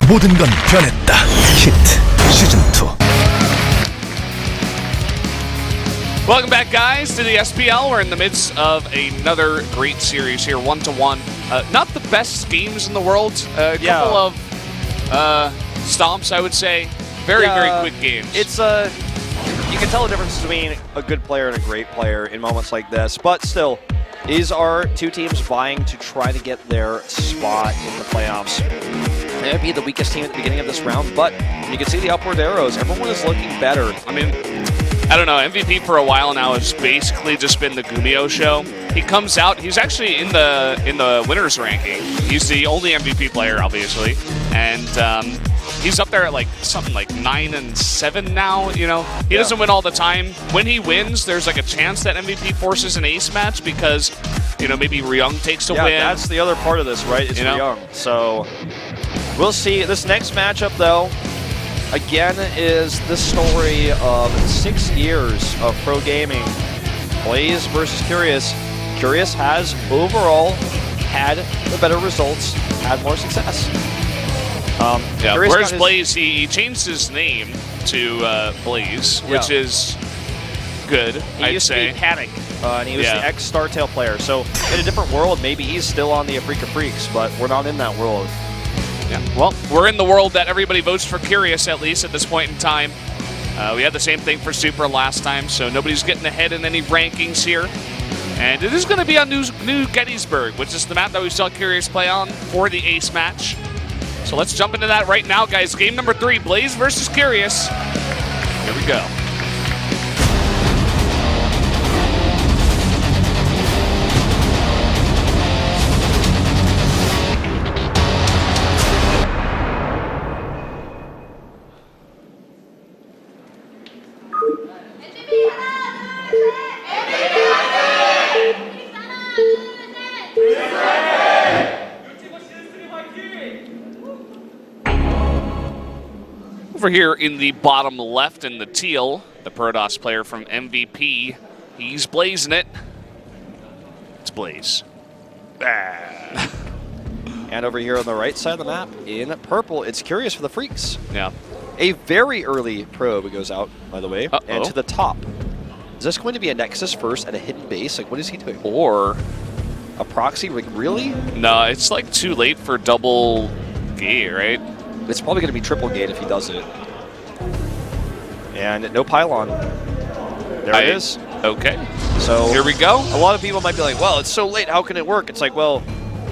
모든 건 변했다. 히트 시즌 2. Welcome back, guys, to the SPL. We're in the midst of another great series here, 1-1. Not the best games in the world. A couple of stomps, I would say. Very quick games. It's you can tell the difference between a good player and a great player in moments like this, but still, these are two teams vying to try to get their spot in the playoffs. They might be the weakest team at the beginning of this round, but you can see the upward arrows. Everyone is looking better. I mean, I don't know, MVP for a while now has basically just been the Gumio show. He comes out, he's actually in the winners ranking. He's the only MVP player, obviously, and he's up there at like something like 9-7 now. You know, he doesn't win all the time. When he wins, there's like a chance that MVP forces an ace match because, you know, maybe Ryung takes a win. Yeah, that's the other part of this, right? It's Ryung. So we'll see. This next matchup, though, again, is the story of 6 years of pro gaming. Blaze versus Curious. Curious has overall had the better results, had more success. Whereas Blaze, he changed his name to Blaze, which is good, I'd used say. to be Panic, and he was the ex-Startail player. So in a different world, maybe he's still on the Afreeca Freaks, but we're not in that world. Yeah. Well, we're in the world that everybody votes for Curious, at least at this point in time. We had the same thing for Super last time, so nobody's getting ahead in any rankings here. And it is going to be on New Gettysburg, which is the map that we saw Curious play on for the ace match. So let's jump into that right now, guys. Game number 3, Blaze versus Curious. Here we go. Over here in the bottom left in the teal, the Protoss player from MVP, he's blazing it. It's Blaze. And over here on the right side of the map, in purple, it's Curious for the Freaks. Yeah. A very early probe goes out, by the way, and to the top. Is this going to be a Nexus first and a hidden base? Like, what is he doing? Or a proxy? Like, really? No, it's like too late for double gate, right? It's probably going to be triple gate if he does it. And no pylon. There it is. Okay. So here we go. A lot of people might be like, well, it's so late. How can it work? It's like, well,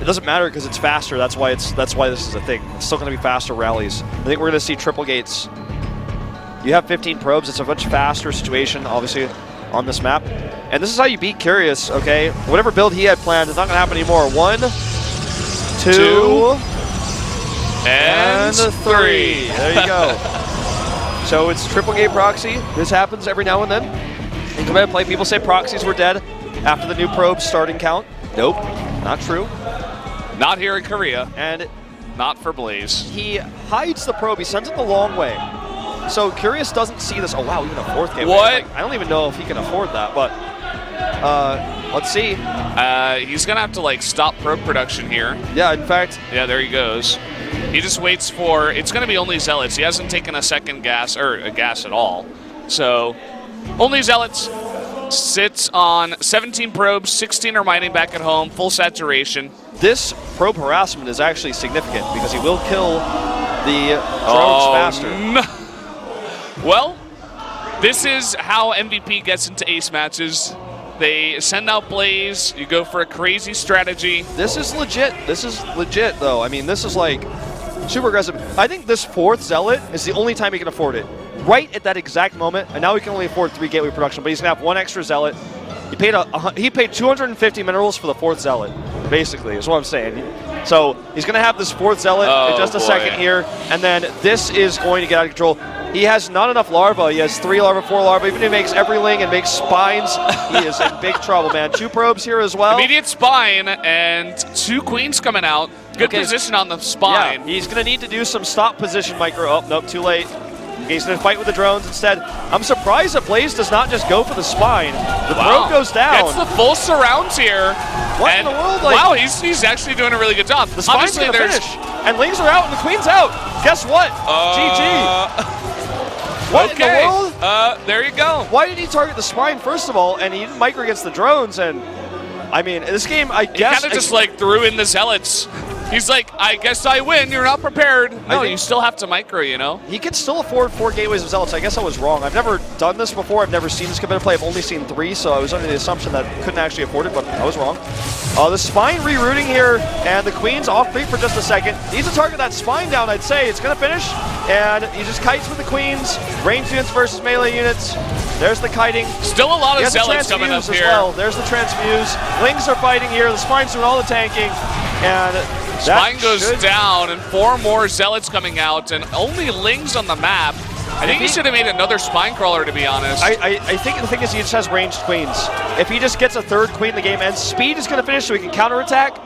it doesn't matter because it's faster. That's why this is a thing. It's still going to be faster rallies. I think we're going to see triple gates. You have 15 probes. It's a much faster situation, obviously, on this map. And this is how you beat Curious, okay? Whatever build he had planned, it's not going to happen anymore. 1, 2, and 3. There you go. So it's triple gate proxy. This happens every now and then. In competitive play, people say proxies were dead after the new probe starting count. Nope, not true. Not here in Korea. And not for Blaze. He hides the probe. He sends it the long way. So Curious doesn't see this. Oh, wow, even a 4th gateway. What? Like, I don't even know if he can afford that, but let's see. He's going to have to, like, stop probe production here. Yeah, in fact. Yeah, there he goes. He just waits for, it's going to be only Zealots. He hasn't taken a second gas, or a gas at all. So, only Zealots. Sits on 17 probes, 16 are mining back at home, full saturation. This probe harassment is actually significant because he will kill the drones faster. No. Well, this is how MVP gets into ace matches. They send out Blaze, you go for a crazy strategy. This is legit. This is legit, though. I mean, this is like super aggressive. I think this 4th Zealot is the only time he can afford it. Right at that exact moment, and now he can only afford 3 gateway production, but he's going to have 1 extra Zealot. He paid 250 minerals for the 4th Zealot, basically, is what I'm saying. So he's going to have this 4th Zealot in just a second here, and then this is going to get out of control. He has not enough larvae. He has 3 larvae, 4 larvae. Even if he makes every ling and makes spines, he is in big trouble, man. 2 probes here as well. Immediate spine and 2 queens coming out. Good position on the spine. Yeah, he's going to need to do some stop position micro. Oh, nope, too late. He's going to fight with the drones instead. I'm surprised that Blaze does not just go for the spine. The probe goes down. Gets the full surrounds here. What in the world? Like, wow, he's actually doing a really good job. The spine's going to finish. and Lings are out, and the Queen's out. Guess what? GG. What in the world? There you go. Why did he target the spine, first of all, and he didn't micro against the drones? And, I mean, this game, I guess... He kind of just, like, threw in the Zealots. He's like, I guess I win. You're not prepared. No, you still have to micro, you know? He can still afford 4 gateways of Zealots. I guess I was wrong. I've never done this before. I've never seen this competitive play. I've only seen 3, so I was under the assumption that couldn't actually afford it, but I was wrong. The spine rerouting here, and the Queen's off creep for just a second. Needs to target that spine down, I'd say. It's going to finish, and he just kites with the Queens. Range units versus melee units. There's the kiting. Still a lot of Zealots coming up here. Well. There's the transfuse. Lings are fighting here. The spine's doing all the tanking, and... Spine goes down, and 4 more Zealots coming out, and only Lings on the map. I think he should have made another Spine Crawler, to be honest. I think the thing is he just has ranged Queens. If he just gets a 3rd Queen, the game ends. Speed is going to finish so he can counterattack,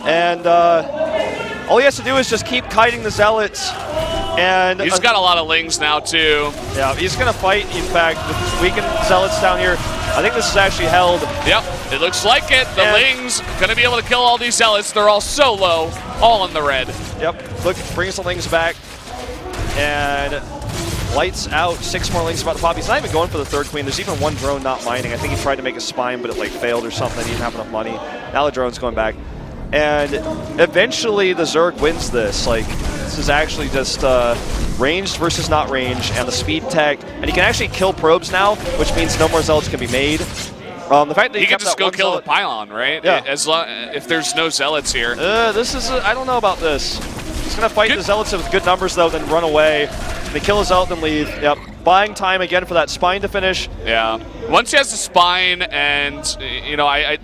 and all he has to do is just keep kiting the Zealots. And he's got a lot of Lings now, too. Yeah, he's going to fight, in fact, with weakened Zealots down here. I think this is actually held. Yep, it looks like it. The Lings going to be able to kill all these Zealots. They're all so low, all in the red. Yep, look, brings the Lings back. And lights out. 6 more Lings about to pop. He's not even going for the 3rd Queen. There's even 1 drone not mining. I think he tried to make a spine, but it like failed or something. He didn't have enough money. Now the drone's going back. And eventually the Zerg wins this. Like, this is actually just ranged versus not ranged, and the speed tech. And he can actually kill probes now, which means no more Zealots can be made. The fact that he can just go kill the pylon, right? Yeah. As long if there's no Zealots here. This is I don't know about this. He's gonna fight the Zealots with good numbers though, then run away. They kill a Zealot, then leave. Yep. Buying time again for that spine to finish. Yeah. Once he has the spine, and you know, I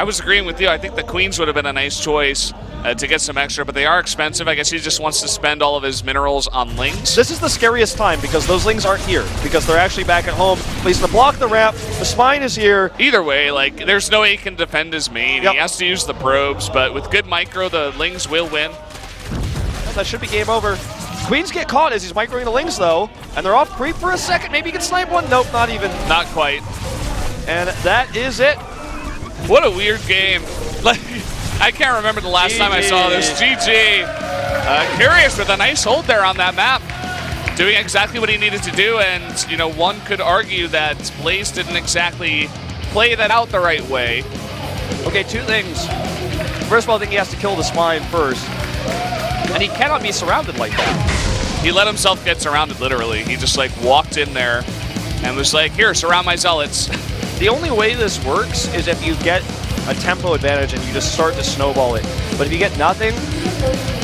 was agreeing with you. I think the Queens would have been a nice choice to get some extra, but they are expensive. I guess he just wants to spend all of his minerals on Lings. This is the scariest time because those Lings aren't here because they're actually back at home. He's gonna block the ramp. The spine is here. Either way, like there's no way he can defend his main. Yep. He has to use the probes, but with good micro, the Lings will win. That should be game over. Queens get caught as he's microing the Lings though, and they're off creep for a second. Maybe he can snipe one. Nope, not even. Not quite. And that is it. What a weird game. Like, I can't remember the last time I saw this. GG. Curious with a nice hold there on that map. Doing exactly what he needed to do, and you know, one could argue that Blaze didn't exactly play that out the right way. Okay, 2 things. First of all, I think he has to kill the spine first. And he cannot be surrounded like that. He let himself get surrounded, literally. He just like walked in there and was like, here, surround my Zealots. The only way this works is if you get a tempo advantage and you just start to snowball it. But if you get nothing,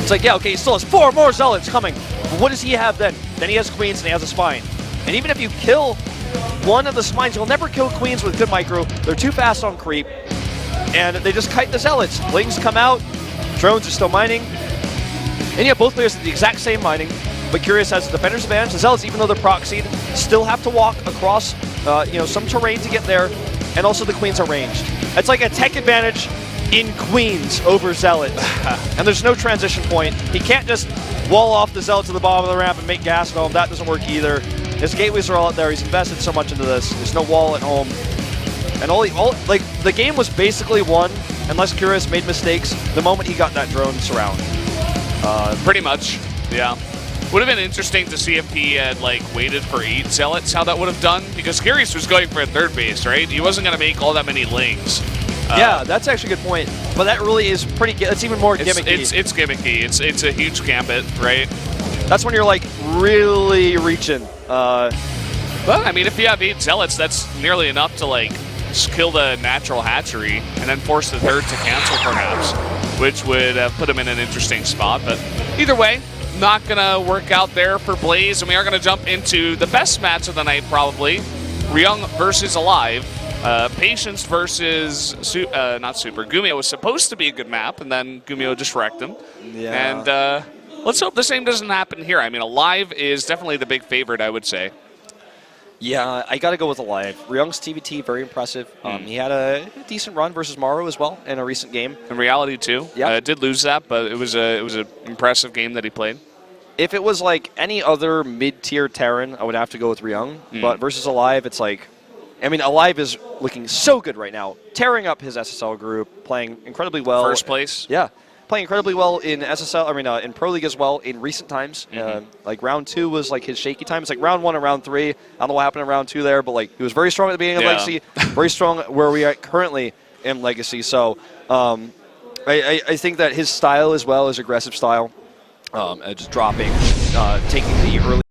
it's like, yeah, okay, he still has 4 more Zealots coming. But what does he have then? Then he has Queens and he has a spine. And even if you kill one of the spines, you'll never kill Queens with good micro. They're too fast on creep. And they just kite the Zealots. Lings come out, drones are still mining. And yeah, both players have the exact same mining, but Curious has the defender's advantage. The Zealots, even though they're proxied, still have to walk across some terrain to get there, and also the Queens are ranged. It's like a tech advantage in Queens over Zealots, and there's no transition point. He can't just wall off the Zealots at the bottom of the ramp and make gas at home. That doesn't work either. His gateways are all out there. He's invested so much into this. There's no wall at home. And like the game was basically won, unless Curious made mistakes, the moment he got that drone surround. Pretty much, yeah. Would have been interesting to see if he had like waited for 8 Zealots, how that would have done, because Curious was going for a 3rd base, right? He wasn't going to make all that many Lings. Yeah, that's actually a good point. But that really is pretty. It's even more gimmicky. It's gimmicky. It's a huge gambit, right? That's when you're like really reaching. Well, I mean, if you have 8 Zealots, that's nearly enough to like just kill the natural hatchery and then force the 3rd to cancel, perhaps, which would put him in an interesting spot. But either way, not going to work out there for Blaze, and we are going to jump into the best match of the night, probably. Ryung versus Alive. Patience versus, not Super. Gumio was supposed to be a good map, and then Gumio just wrecked him. Yeah. And let's hope the same doesn't happen here. I mean, Alive is definitely the big favorite, I would say. Yeah, I got to go with Alive. Ryung's TBT, very impressive. He had a decent run versus Maru as well in a recent game. In reality, too. Yeah. Did lose that, but it was an impressive game that he played. If it was like any other mid-tier Terran, I would have to go with Ryung. But versus Alive, it's like, I mean, Alive is looking so good right now, tearing up his SSL group, playing incredibly well. First place. Yeah. playing incredibly well in SSL. I mean, in Pro League as well in recent times. Like round 2 was like his shaky time. It's like round 1 and round 3. I don't know what happened in round 2 there, but like he was very strong at the beginning of Legacy, very strong where we are currently in Legacy. So I think that his style as well is aggressive style, just dropping, taking the early.